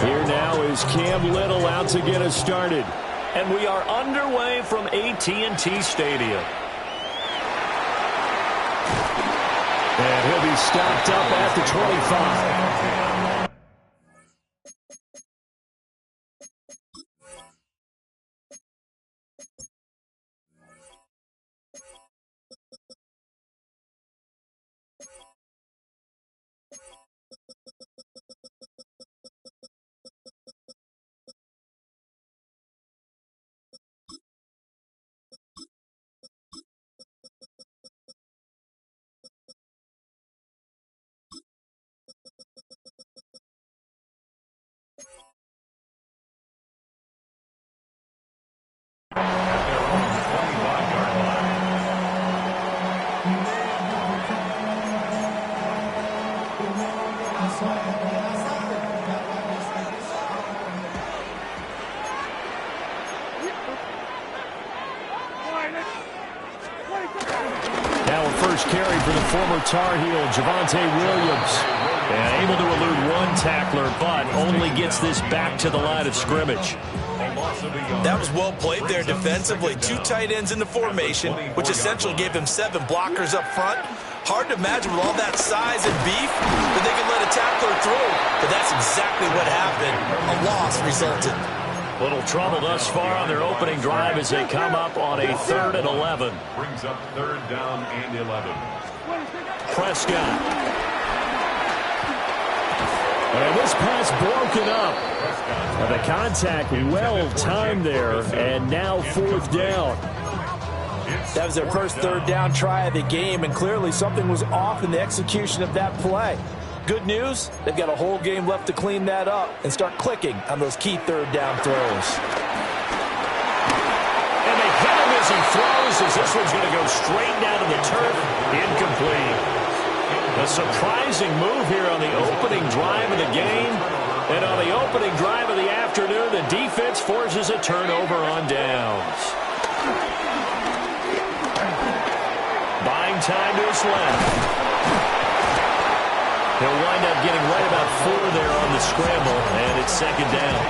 Here now is Cam Little out to get us started. And we are underway from AT&T Stadium. And he'll be stopped up at the 25. Now a first carry for the former Tar Heel, Javonte Williams. And able to elude one tackler, but only gets this back to the line of scrimmage. That was well played there defensively. Two tight ends in the formation, which essentially gave them 7 blockers up front. Hard to imagine with all that size and beef that they could let a tackler through. But that's exactly what happened. A loss resulted. Little trouble thus far on their opening drive as they come up on a 3rd and 11. Brings up 3rd down and 11. Prescott. And this pass broken up. And the contact well timed there, and now 4th down. That was their first 3rd down try of the game, and clearly something was off in the execution of that play. Good news, they've got a whole game left to clean that up and start clicking on those key 3rd down throws. And they hit him as he throws, as this one's going to go straight down to the turf. Incomplete. A surprising move here on the opening drive of the game. And on the opening drive of the afternoon, the defense forces a turnover on downs. Buying time to his left. He'll wind up getting right about 4 there on the scramble, and it's 2nd down.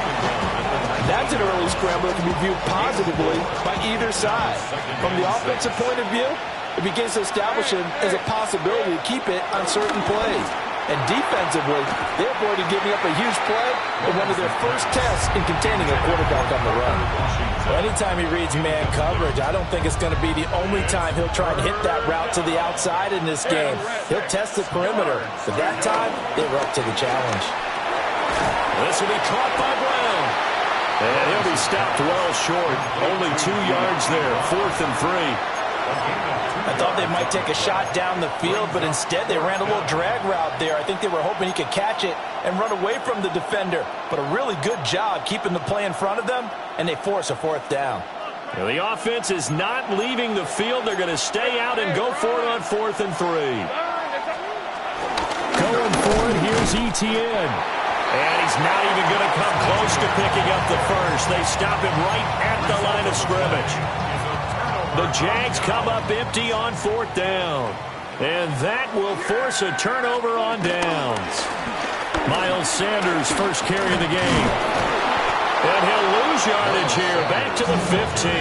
That's an early scramble that can be viewed positively by either side. From the offensive point of view, it begins to establish him as a possibility to keep it on certain plays. And defensively, they avoided giving up a huge play in one of their first tests in containing a quarterback on the run. Well, anytime he reads man coverage, I don't think it's going to be the only time he'll try to hit that route to the outside in this game. He'll test the perimeter, but that time, they were up to the challenge. This will be caught by Brown. And he'll be stopped well short. Only 2 yards there, 4th and 3. I thought they might take a shot down the field, but instead they ran a little drag route there. I think they were hoping he could catch it and run away from the defender. But a really good job keeping the play in front of them, and they force a 4th down. Now the offense is not leaving the field. They're going to stay out and go for it on 4th and 3. Going for it, here's Etienne. And he's not even going to come close to picking up the first. They stop him right at the line of scrimmage. The Jags come up empty on 4th down. And that will force a turnover on downs. Miles Sanders, first carry of the game. And he'll lose yardage here, back to the 15.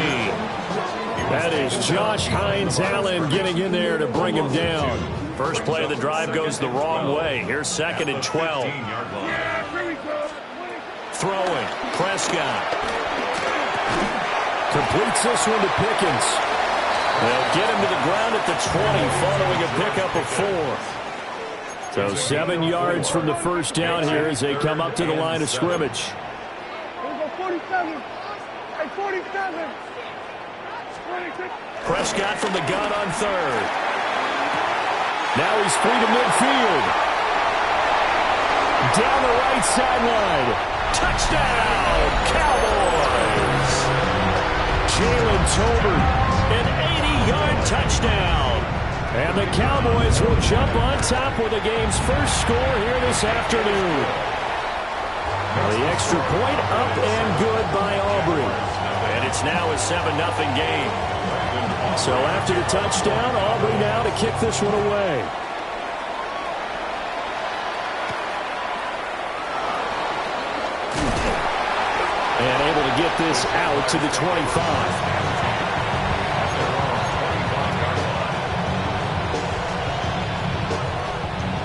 That is Josh Hines-Allen getting in there to bring him down. First play of the drive goes the wrong way. Here's 2nd and 12. Throwing, Prescott. Completes this one to Pickens. They'll get him to the ground at the 20 following a pickup of 4. So 7 yards from the first down here as they come up to the line of scrimmage. 47. Prescott from the gun on 3rd. Now he's free to midfield. Down the right sideline. Touchdown, Cowboys! Jalen Tolbert, an 80-yard touchdown. And the Cowboys will jump on top with the game's first score here this afternoon. The extra point up and good by Aubrey. And it's now a 7-0 game. So after the touchdown, Aubrey now to kick this one away. this out to the 25.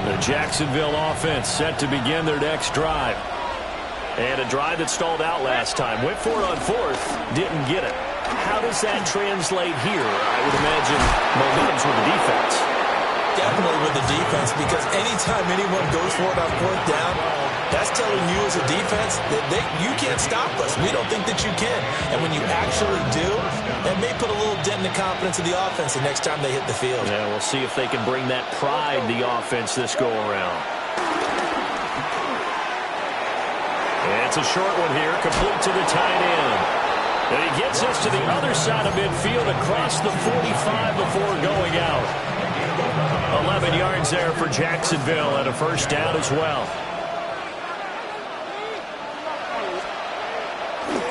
The Jacksonville offense set to begin their next drive. And a drive that stalled out last time. Went for it on fourth, didn't get it. How does that translate here? I would imagine momentum's with the defense. Definitely with the defense, because anytime anyone goes for it on fourth down, that's telling you as a defense that you can't stop us. We don't think that you can. And when you actually do, it may put a little dent in the confidence of the offense the next time they hit the field. Yeah, we'll see if they can bring that pride, the offense, this go-around. It's a short one here, complete to the tight end. And he gets us to the other side of midfield across the 45 before going out. 11 yards there for Jacksonville and a first down as well.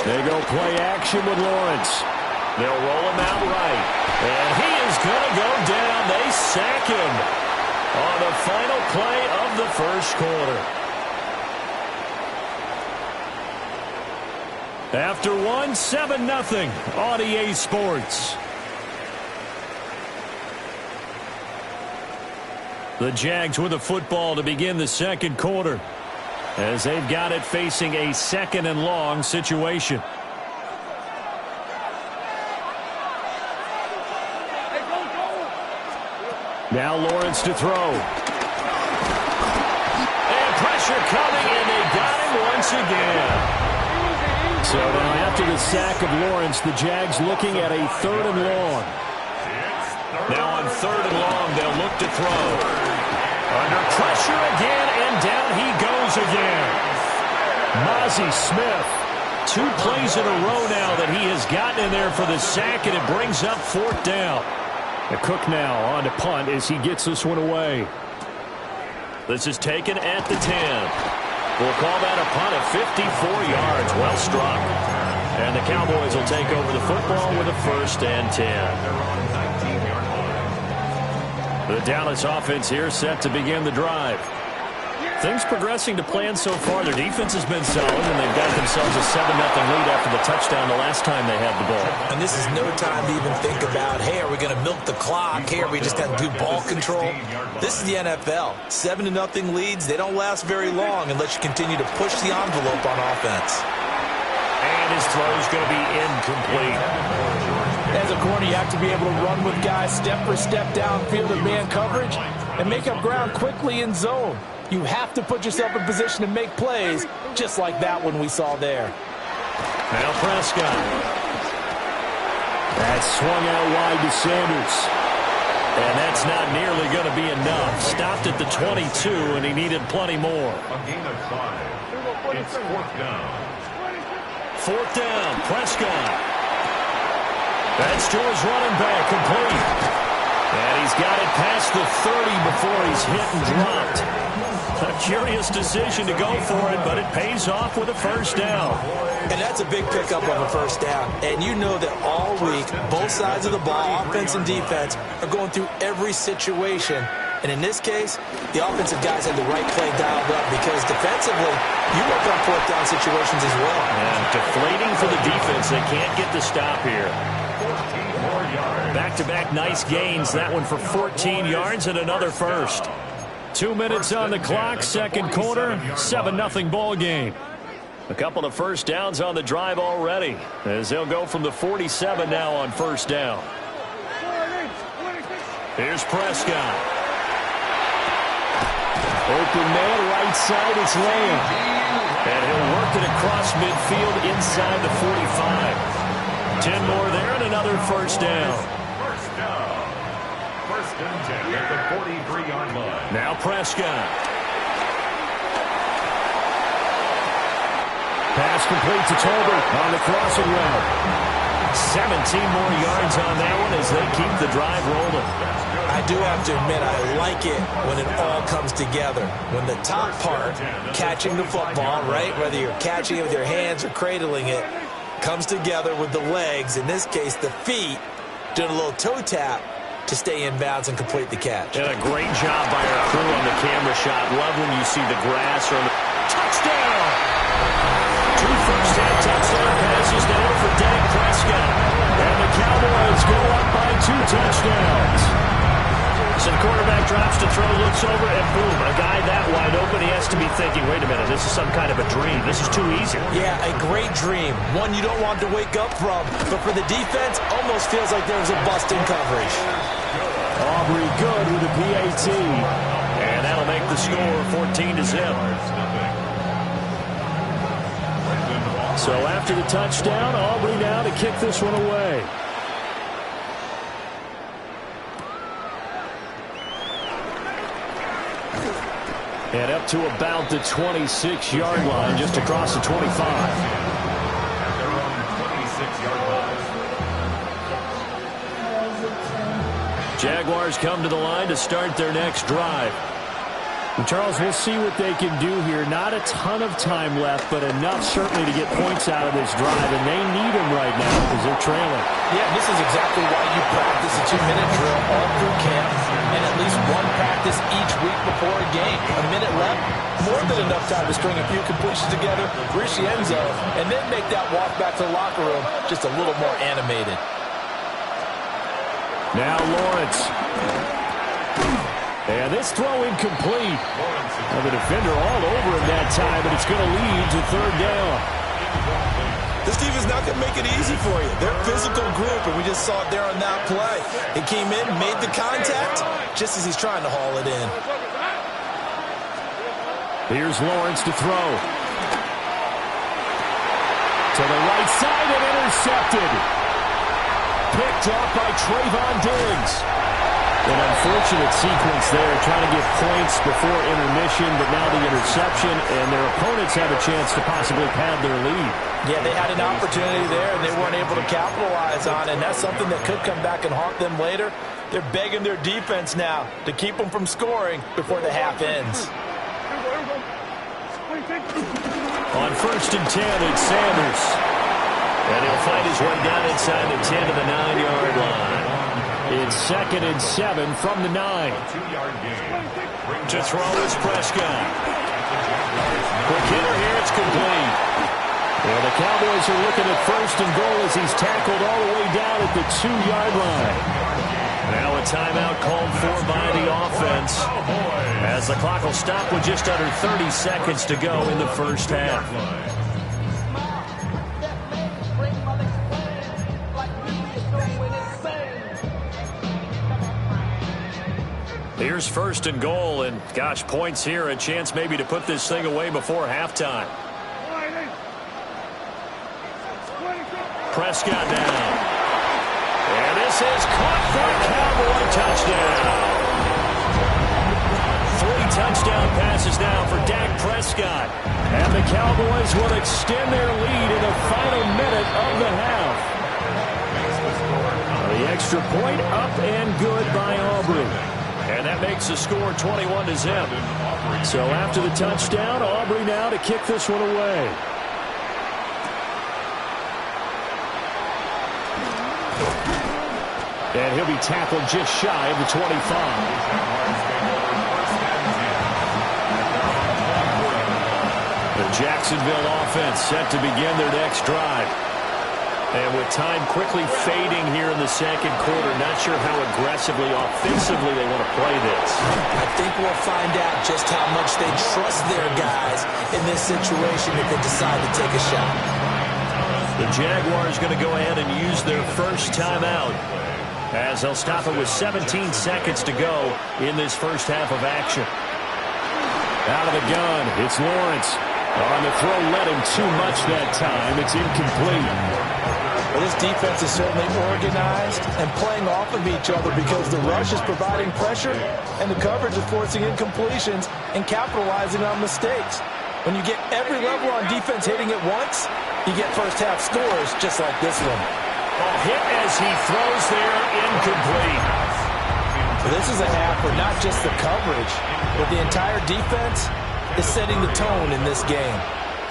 They go play action with Lawrence. They'll roll him out right. And he is going to go down. They sack him on the final play of the first quarter. After 7-0 on EA Sports. The Jags with the football to begin the second quarter, as they've got it facing a 2nd and long situation. Now Lawrence to throw. And pressure coming, and they got him once again. So now after the sack of Lawrence, the Jags looking at a 3rd and long. Now on 3rd and long, they'll look to throw. Under pressure again, and down he goes again. Mozzie Smith, 2 plays in a row now that he has gotten in there for the sack, and it brings up 4th down. The Cook now on to punt as he gets this one away. This is taken at the 10. We'll call that a punt of 54 yards. Well struck. And the Cowboys will take over the football with a 1st and 10. The Dallas offense here set to begin the drive. Things progressing to plan so far. Their defense has been solid, and they've got themselves a 7-0 lead after the touchdown the last time they had the ball. And this is no time to even think about, hey, are we going to milk the clock? Hey, are we just going to do ball control? This is the NFL. 7-0 leads, they don't last very long unless you continue to push the envelope on offense. And his throw is going to be incomplete. As a corner, you have to be able to run with guys step for step downfield in man coverage and make up ground quickly in zone. You have to put yourself in position to make plays, just like that one we saw there. Now Prescott. That's swung out wide to Sanders. And that's not nearly going to be enough. Stopped at the 22, and he needed plenty more. A gain of 5. It's 4th down. 4th down, Prescott. That's to his running back, complete. And he's got it past the 30 before he's hit and dropped. A curious decision to go for it, but it pays off with a 1st down. And that's a big pickup of a 1st down. And you know that all week, both sides of the ball, offense and defense, are going through every situation. And in this case, the offensive guys had the right play dialed up, because defensively, you work on 4th down situations as well. And deflating for the defense. They can't get the stop here. Back-to-back nice gains. That one for 14 yards and another 1st. 2 minutes on the clock, second quarter, 7-0 ball game. A couple of 1st downs on the drive already, as they'll go from the 47 now on 1st down. Here's Prescott. Open man, right side, it's Lamb. And he'll work it across midfield inside the 45. 10 more there and another 1st down. 1st and 10 at the 43-yard line. Now Prescott. Pass complete to Tolbert on the crossing route. 17 more yards on that one as they keep the drive rolling. I do have to admit, I like it when it all comes together. When the top part, catching the football, right, whether you're catching it with your hands or cradling it, comes together with the legs, in this case the feet, doing a little toe tap to stay in bounds and complete the catch. And a great job by our crew on the camera shot. Love when you see the grass or the touchdown. 2 first half touchdown passes now for Dak Prescott. And the Cowboys go up by 2 touchdowns. So the quarterback drops to throw, looks over, and boom, a guy that wide open, he has to be thinking, wait a minute, this is some kind of a dream. This is too easy. Yeah, a great dream. One you don't want to wake up from. But for the defense, almost feels like there was a bust in coverage. Aubrey good with a PAT. And that'll make the score 14-0. So after the touchdown, Aubrey now to kick this one away. And up to about the 26-yard line, just across the 25. At their own 26-yard line. Jaguars come to the line to start their next drive. And Charles, we'll see what they can do here. Not a ton of time left, but enough certainly to get points out of this drive, and they need them right now because they're trailing. Yeah, this is exactly why you practice a 2-minute drill all through camp and at least one practice each week before a game. A minute left, more than enough time to string a few completions together, reach the end zone, and then make that walk back to the locker room just a little more animated. Now Lawrence. And this throw incomplete. The defender all over him that time, but it's going to lead to third down. This defense not going to make it easy for you. They're a physical group, and we just saw it there on that play. It came in, made the contact, just as he's trying to haul it in. Here's Lawrence to throw. To the right side and intercepted. Picked up by Trayvon Diggs. An unfortunate sequence there, trying to get points before intermission, but now the interception, and their opponents have a chance to possibly pad their lead. Yeah, they had an opportunity there, and they weren't able to capitalize on it, and that's something that could come back and haunt them later. They're begging their defense now to keep them from scoring before the half ends. On 1st and 10, it's Sanders. And he'll find his way down inside the 10 to the 9-yard line. It's 2nd and 7 from the 9. To throw is Prescott. Quick hitter here, it's complete. Well, the Cowboys are looking at 1st and goal as he's tackled all the way down at the 2-yard line. Now a timeout called for by the offense, as the clock will stop with just under 30 seconds to go in the first half. Here's 1st and goal, and gosh, points here, a chance maybe to put this thing away before halftime. Prescott down. And this is caught for a Cowboy touchdown. 3 touchdown passes now for Dak Prescott. And the Cowboys will extend their lead in the final minute of the half. The extra point up and good by Aubrey. And that makes the score 21-0. So after the touchdown, Aubrey now to kick this one away. And he'll be tackled just shy of the 25. The Jacksonville offense set to begin their next drive. And with time quickly fading here in the second quarter, not sure how aggressively, offensively they want to play this. I think we'll find out just how much they trust their guys in this situation if they decide to take a shot. The Jaguars going to go ahead and use their first timeout, as they'll stop it with 17 seconds to go in this first half of action. Out of the gun, it's Lawrence. On the throw, led him too much that time. It's incomplete. Well, this defense is certainly organized and playing off of each other because the rush is providing pressure and the coverage is forcing incompletions and capitalizing on mistakes. When you get every level on defense hitting it once, you get first half scores just like this one. Hit as he throws there, incomplete. So this is a half where not just the coverage, but the entire defense is setting the tone in this game.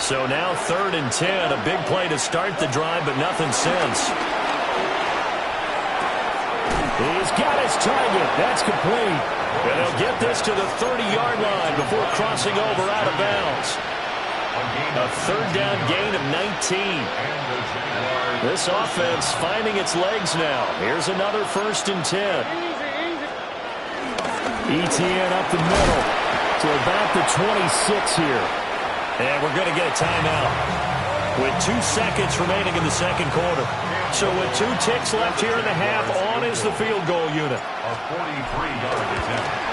So now 3rd and 10, a big play to start the drive, but nothing since. He's got his target. That's complete. And he'll get this to the 30-yard line before crossing over out of bounds. A third down gain of 19. This offense finding its legs now. Here's another 1st and 10. ETN up the middle to about the 26 here. And we're going to get a timeout with 2 seconds remaining in the second quarter. So with 2 ticks left here in the half, on is the field goal unit. A 43-yard attempt.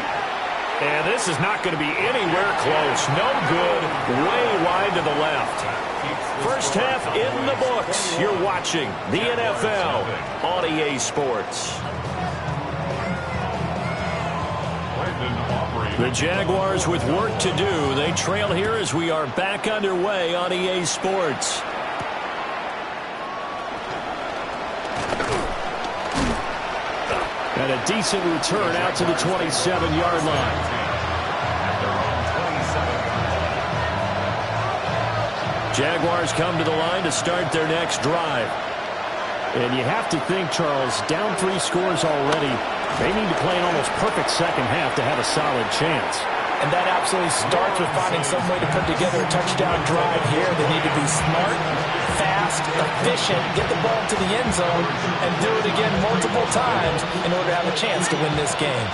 And this is not going to be anywhere close. No good. Way wide to the left. First half in the books. You're watching the NFL on EA Sports. The Jaguars with work to do. They trail here as we are back underway on EA Sports. And a decent return out to the 27-yard line. Jaguars come to the line to start their next drive. And you have to think, Charles, down 3 scores already. They need to play an almost perfect second half to have a solid chance. And that absolutely starts with finding some way to put together a touchdown drive here. They need to be smart, fast, efficient, get the ball to the end zone, and do it again multiple times in order to have a chance to win this game.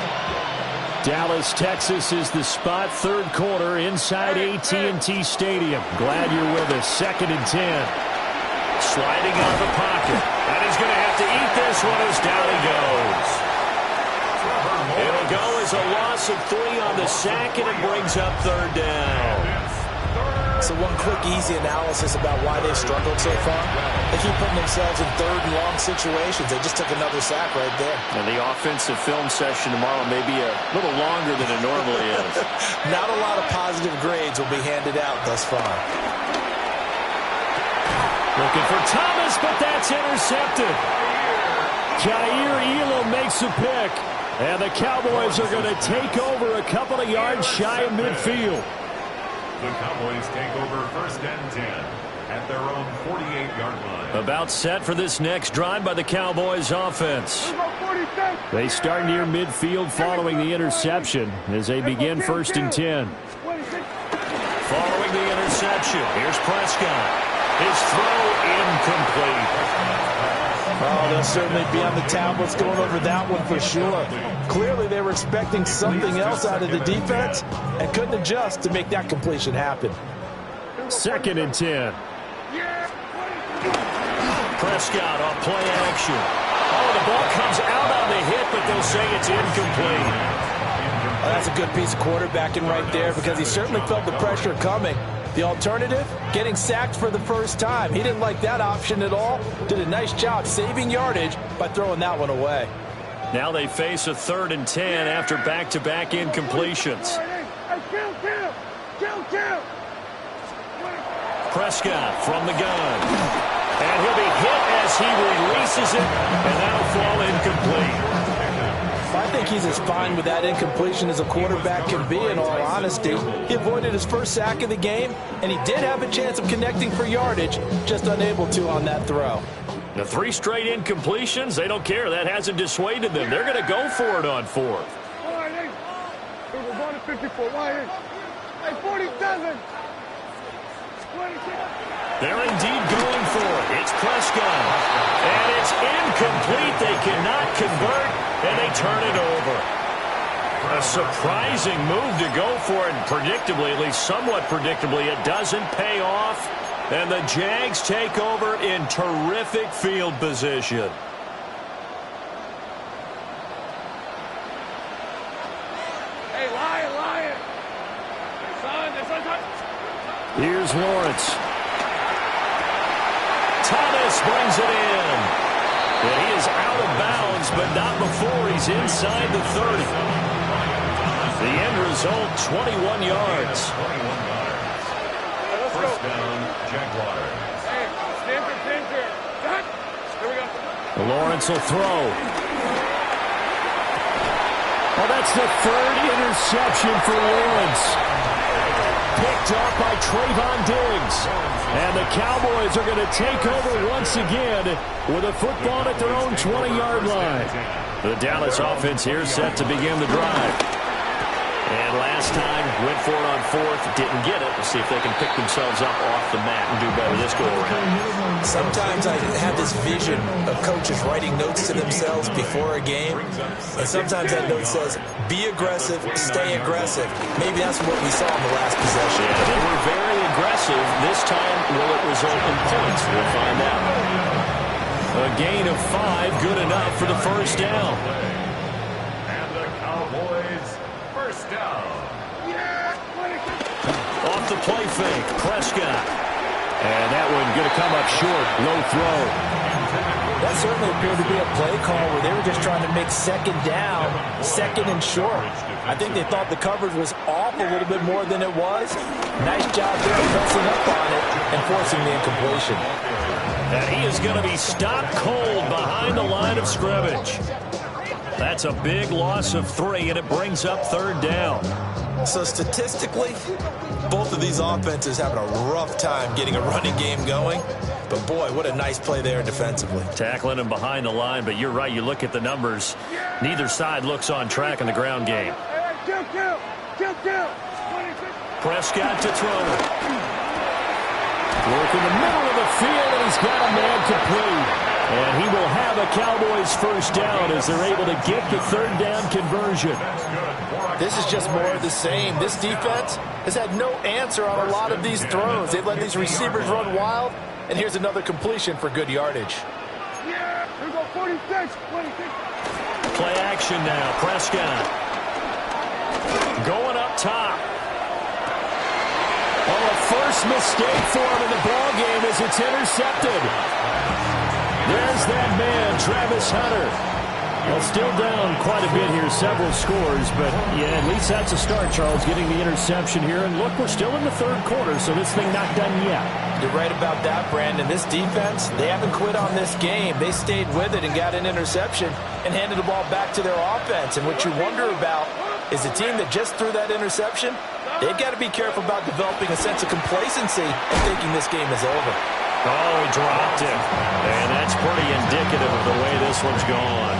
Dallas, Texas is the spot. Third quarter inside AT&T Stadium. Glad you're with us. 2nd and 10. Sliding out of the pocket. And he's going to have to eat this one as down he goes. It'll go as a loss of 3 on the sack, and it brings up 3rd down. So one quick, easy analysis about why they struggled so far. They keep putting themselves in 3rd and long situations. They just took another sack right there. And the offensive film session tomorrow may be a little longer than it normally is. Not a lot of positive grades will be handed out thus far. Looking for Thomas, but that's intercepted. Jair Elam makes a pick. And the Cowboys are going to take over a couple of yards shy of midfield. The Cowboys take over 1st and 10 at their own 48-yard line. About set for this next drive by the Cowboys offense. They start near midfield following the interception as they begin 1st and 10. Following the interception, here's Prescott. His throw incomplete. Oh, they'll certainly be on the tablets going over that one for sure. Clearly, they were expecting something else out of the defense and couldn't adjust to make that completion happen. 2nd and 10. Prescott on play action. Oh, the ball comes out on the hit, but they'll say it's incomplete. Oh, that's a good piece of quarterbacking right there because he certainly felt the pressure coming. The alternative, getting sacked for the first time. He didn't like that option at all. Did a nice job saving yardage by throwing that one away. Now they face a 3rd and 10 after back-to-back incompletions. Prescott from the gun. And he'll be hit as he releases it, and that'll fall incomplete. I think he's as fine with that incompletion as a quarterback can be, in all honesty. He avoided his first sack of the game, and he did have a chance of connecting for yardage, just unable to on that throw. The 3 straight incompletions, they don't care. That hasn't dissuaded them. They're going to go for it on 4th. They're indeed going for it. It's Prescott. And it's incomplete. They cannot convert, and they turn it over. A surprising move to go for it, and predictably, at least somewhat predictably, it doesn't pay off. And the Jags take over in terrific field position. Hey, Lion. Here's Lawrence. Thomas brings it in. And he is out of bounds, but not before he's inside the 30. The end result, 21 yards. 1st down, Jaguars. Hey, center. Here we go. Lawrence will throw. Oh, that's the 3rd interception for Lawrence. Picked off by Trayvon Diggs. And the Cowboys are going to take over once again with a football at their own 20-yard line. The Dallas offense here set to begin the drive. And last time, went for it on fourth, didn't get it. We'll see if they can pick themselves up off the mat and do better this go-around. Sometimes I have this vision of coaches writing notes to themselves before a game, and sometimes that note says, be aggressive, stay aggressive. Maybe that's what we saw in the last possession. Yeah, they were very aggressive. This time, will it result in points? We'll find out. A gain of 5, good enough for the first down. And the Cowboys, first down. Off the play fake, Prescott. And that one going to come up short, low throw. That certainly appeared to be a play call where they were just trying to make second down, second and short. I think they thought the coverage was off a little bit more than it was. Nice job there pressing up on it and forcing the incompletion. And he is going to be stopped cold behind the line of scrimmage. That's a big loss of 3, and it brings up third down. So statistically, both of these offenses having a rough time getting a running game going. But boy, what a nice play there defensively. Tackling him behind the line, but you're right. You look at the numbers. Neither side looks on track in the ground game. Prescott to throw. Work in the middle of the field, and he's got a man complete. And he will have a Cowboys first down as they're able to get the third down conversion. This is just more of the same. This defense has had no answer on a lot of these throws. They've let these receivers run wild, and here's another completion for good yardage. Yeah, here we go, 46. Play action now, Prescott. Going up top. Oh, a first mistake for him in the ballgame as it's intercepted. There's that man, Travis Hunter. Well, still down quite a bit here, several scores, but yeah, at least that's a start, Charles, getting the interception here. And look, we're still in the third quarter, so this thing not done yet. You're right about that, Brandon. This defense, they haven't quit on this game. They stayed with it and got an interception and handed the ball back to their offense. And what you wonder about is a team that just threw that interception, they've got to be careful about developing a sense of complacency and thinking this game is over. Oh, he dropped it. And that's pretty indicative of the way this one's gone.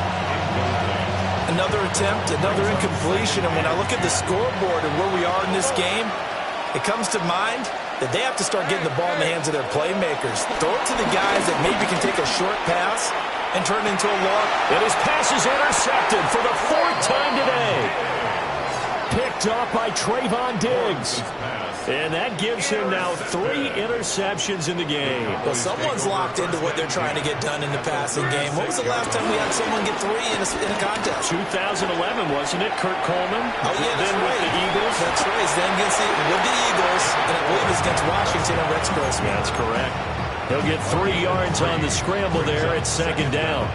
Another attempt, another incompletion. And when I look at the scoreboard and where we are in this game, it comes to mind that they have to start getting the ball in the hands of their playmakers. Throw it to the guys that maybe can take a short pass and turn it into a long. And his pass is intercepted for the 4th time today. Picked off by Trayvon Diggs. And that gives him now 3 interceptions in the game. Well, someone's locked into what they're trying to get done in the passing game. What was the last time we had someone get 3 in a contest? 2011, wasn't it? Kurt Coleman? Oh, yeah, that's then right. with the Eagles. That's right. Then with the Eagles, and I believe it's against Washington and Rex Grossman. That's correct. He'll get 3 yards on the scramble there at second down.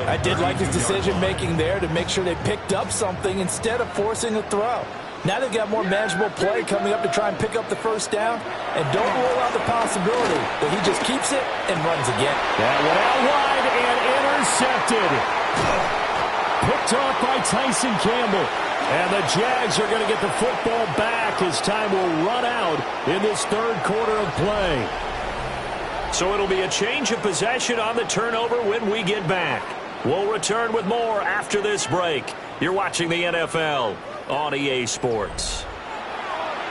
I did like his decision-making there to make sure they picked up something instead of forcing a throw. Now they've got more manageable play coming up to try and pick up the first down. And don't rule out the possibility that he just keeps it and runs again. That one out wide and intercepted. Picked off by Tyson Campbell. And the Jags are going to get the football back as time will run out in this third quarter of play. So it'll be a change of possession on the turnover when we get back. We'll return with more after this break. You're watching the NFL on EA Sports.